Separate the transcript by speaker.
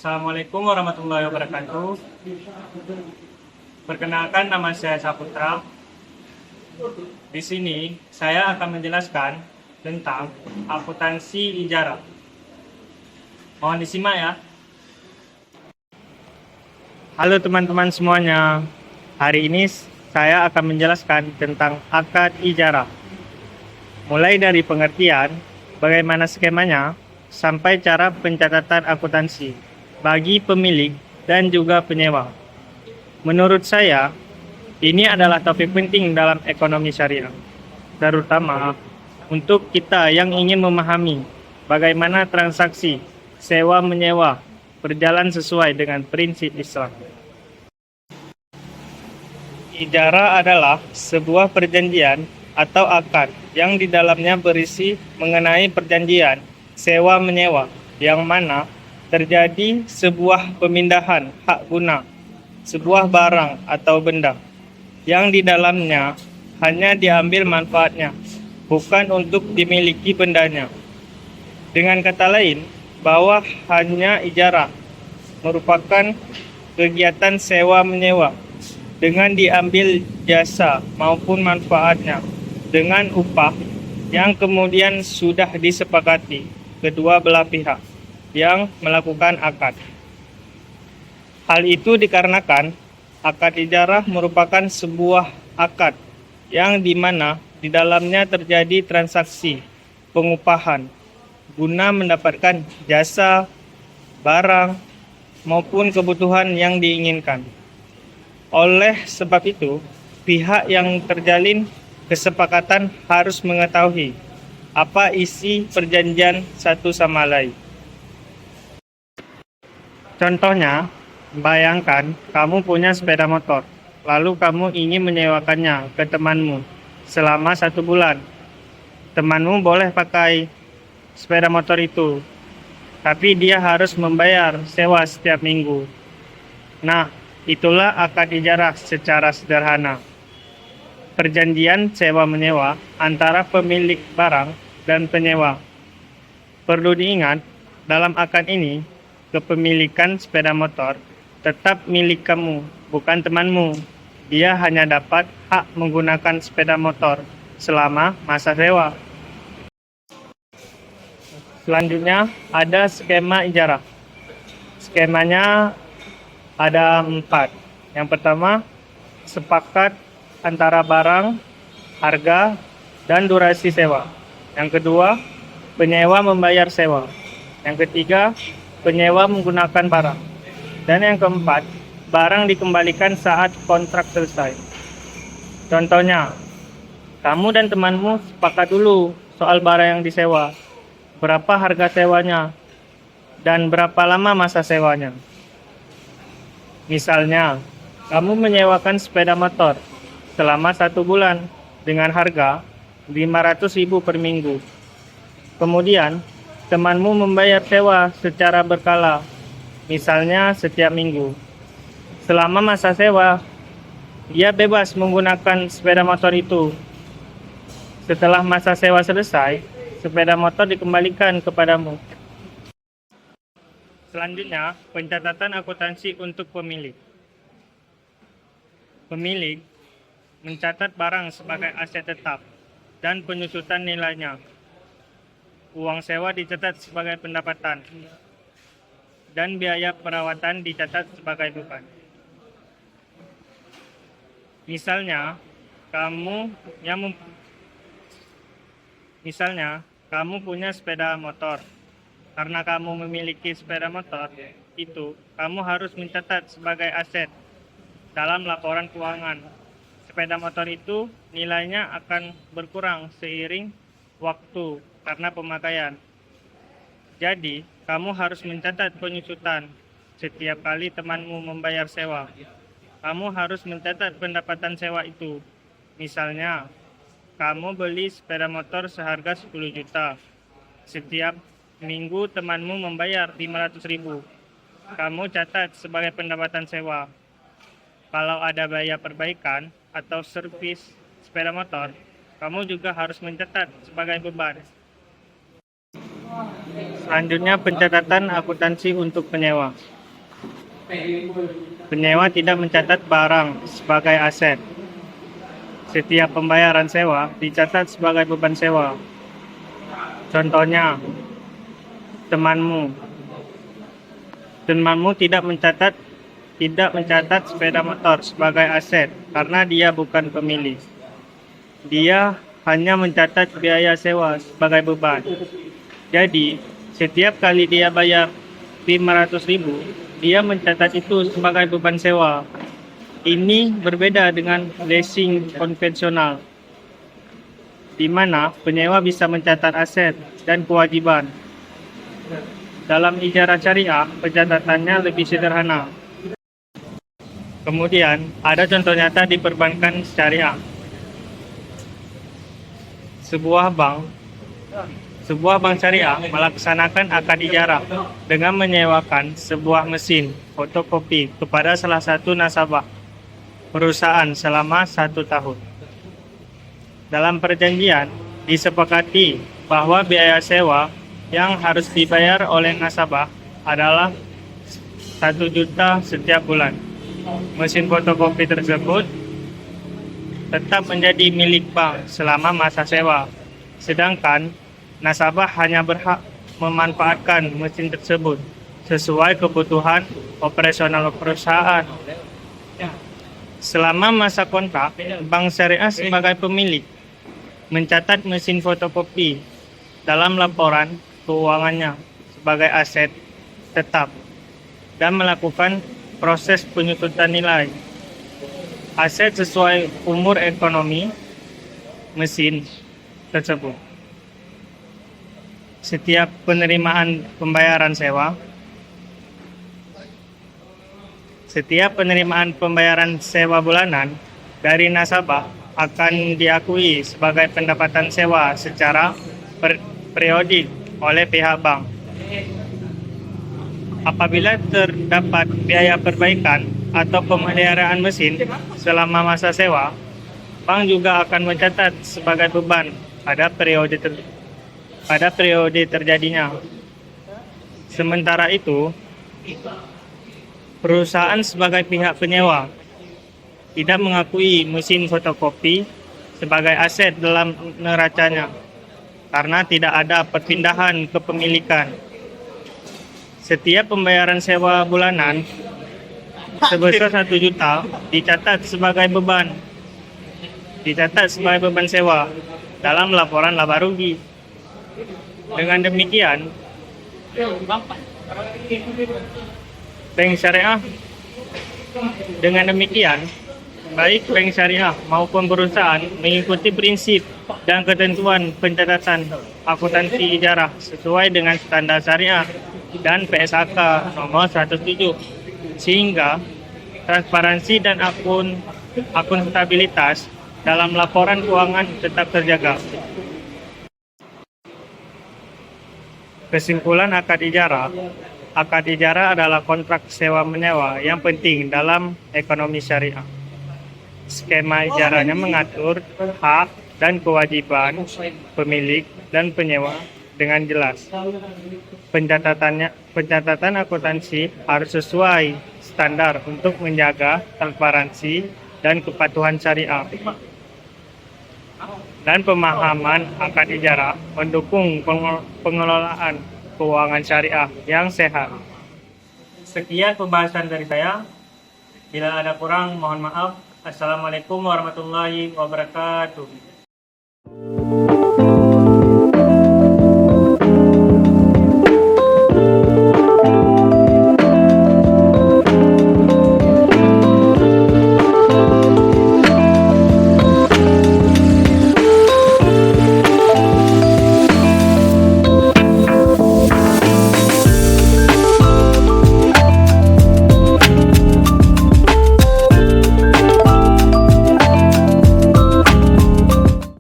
Speaker 1: Assalamualaikum warahmatullahi wabarakatuh. Perkenalkan, nama saya Saputra. Di sini saya akan menjelaskan tentang akuntansi ijarah. Mohon disimak ya. Halo teman-teman semuanya. Hari ini saya akan menjelaskan tentang akad ijarah. Mulai dari pengertian, bagaimana skemanya, sampai cara pencatatan akuntansi bagi pemilik dan juga penyewa. Menurut saya, ini adalah topik penting dalam ekonomi syariah, terutama untuk kita yang ingin memahami bagaimana transaksi sewa-menyewa berjalan sesuai dengan prinsip Islam. Ijarah adalah sebuah perjanjian atau akad yang di dalamnya berisi mengenai perjanjian sewa-menyewa yang mana terjadi sebuah pemindahan hak guna sebuah barang atau benda yang di dalamnya hanya diambil manfaatnya, bukan untuk dimiliki bendanya. Dengan kata lain, bahwa hanya ijarah merupakan kegiatan sewa-menyewa dengan diambil jasa maupun manfaatnya dengan upah yang kemudian sudah disepakati kedua belah pihak yang melakukan akad. Hal itu dikarenakan akad ijarah merupakan sebuah akad yang dimana di dalamnya terjadi transaksi pengupahan guna mendapatkan jasa, barang, maupun kebutuhan yang diinginkan. Oleh sebab itu, pihak yang terjalin kesepakatan harus mengetahui apa isi perjanjian satu sama lain. Contohnya, bayangkan kamu punya sepeda motor, lalu kamu ingin menyewakannya ke temanmu selama 1 bulan. Temanmu boleh pakai sepeda motor itu, tapi dia harus membayar sewa setiap minggu. Nah, itulah akad ijarah secara sederhana. Perjanjian sewa-menyewa antara pemilik barang dan penyewa. Perlu diingat, dalam akad ini, kepemilikan sepeda motor tetap milik kamu, bukan temanmu. Dia hanya dapat hak menggunakan sepeda motor selama masa sewa. Selanjutnya, ada skema ijarah. Skemanya ada 4. Yang pertama, sepakat antara barang, harga, dan durasi sewa. Yang kedua, penyewa membayar sewa. Yang ketiga, penyewa menggunakan barang. Dan yang keempat, barang dikembalikan saat kontrak selesai. Contohnya, kamu dan temanmu sepakat dulu soal barang yang disewa. Berapa harga sewanya, dan berapa lama masa sewanya. Misalnya, kamu menyewakan sepeda motor selama 1 bulan dengan harga 500.000 per minggu. Kemudian, temanmu membayar sewa secara berkala, misalnya setiap minggu. Selama masa sewa, dia bebas menggunakan sepeda motor itu. Setelah masa sewa selesai, sepeda motor dikembalikan kepadamu. Selanjutnya, pencatatan akuntansi untuk pemilik. Pemilik mencatat barang sebagai aset tetap dan penyusutan nilainya. Uang sewa dicatat sebagai pendapatan dan biaya perawatan dicatat sebagai beban. Misalnya, kamu punya sepeda motor. Karena kamu memiliki sepeda motor itu, kamu harus mencatat sebagai aset dalam laporan keuangan. Sepeda motor itu nilainya akan berkurang seiring waktu karena pemakaian. Jadi, kamu harus mencatat penyusutan setiap kali temanmu membayar sewa. Kamu harus mencatat pendapatan sewa itu. Misalnya, kamu beli sepeda motor seharga 10 juta. Setiap minggu temanmu membayar 500.000. Kamu catat sebagai pendapatan sewa. Kalau ada biaya perbaikan atau servis sepeda motor, kamu juga harus mencatat sebagai beban. Selanjutnya pencatatan akuntansi untuk penyewa. Penyewa tidak mencatat barang sebagai aset. Setiap pembayaran sewa dicatat sebagai beban sewa. Contohnya, temanmu. Temanmu tidak mencatat sepeda motor sebagai aset karena dia bukan pemilik. Dia hanya mencatat biaya sewa sebagai beban. Jadi, setiap kali dia bayar 500.000, dia mencatat itu sebagai beban sewa. Ini berbeda dengan leasing konvensional, di mana penyewa bisa mencatat aset dan kewajiban. Dalam ijarah syariah, pencatatannya lebih sederhana. Kemudian, ada contoh nyata di perbankan syariah. Sebuah bank syariah melaksanakan akad ijarah dengan menyewakan sebuah mesin fotokopi kepada salah satu nasabah perusahaan selama 1 tahun. Dalam perjanjian, disepakati bahwa biaya sewa yang harus dibayar oleh nasabah adalah 1 juta setiap bulan. Mesin fotokopi tersebut tetap menjadi milik bank selama masa sewa, sedangkan nasabah hanya berhak memanfaatkan mesin tersebut sesuai kebutuhan operasional perusahaan. Selama masa kontrak, bank syariah sebagai pemilik mencatat mesin fotokopi dalam laporan keuangannya sebagai aset tetap dan melakukan proses penyusutan nilai aset sesuai umur ekonomi mesin tersebut. Setiap penerimaan pembayaran sewa bulanan dari nasabah akan diakui sebagai pendapatan sewa secara periodik oleh pihak bank. Apabila terdapat biaya perbaikan atau pemeliharaan mesin selama masa sewa, bank juga akan mencatat sebagai beban pada periode terjadinya. Sementara itu, perusahaan sebagai pihak penyewa tidak mengakui mesin fotokopi sebagai aset dalam neracanya karena tidak ada perpindahan kepemilikan. Setiap pembayaran sewa bulanan sebesar 1 juta dicatat sebagai beban sewa dalam laporan laba rugi. Dengan demikian, baik bank syariah maupun perusahaan mengikuti prinsip dan ketentuan pencatatan akuntansi ijarah sesuai dengan standar syariah dan PSAK nomor 107, sehingga transparansi dan akuntabilitas dalam laporan keuangan tetap terjaga. Kesimpulan akad ijarah adalah kontrak sewa-menyewa yang penting dalam ekonomi syariah. Skema ijarahnya mengatur hak dan kewajiban pemilik dan penyewa dengan jelas. Pencatatan akuntansi harus sesuai standar untuk menjaga transparansi dan kepatuhan syariah. Dan pemahaman akad ijarah mendukung pengelolaan keuangan syariah yang sehat. Sekian pembahasan dari saya. Bila ada kurang, mohon maaf. Assalamualaikum warahmatullahi wabarakatuh.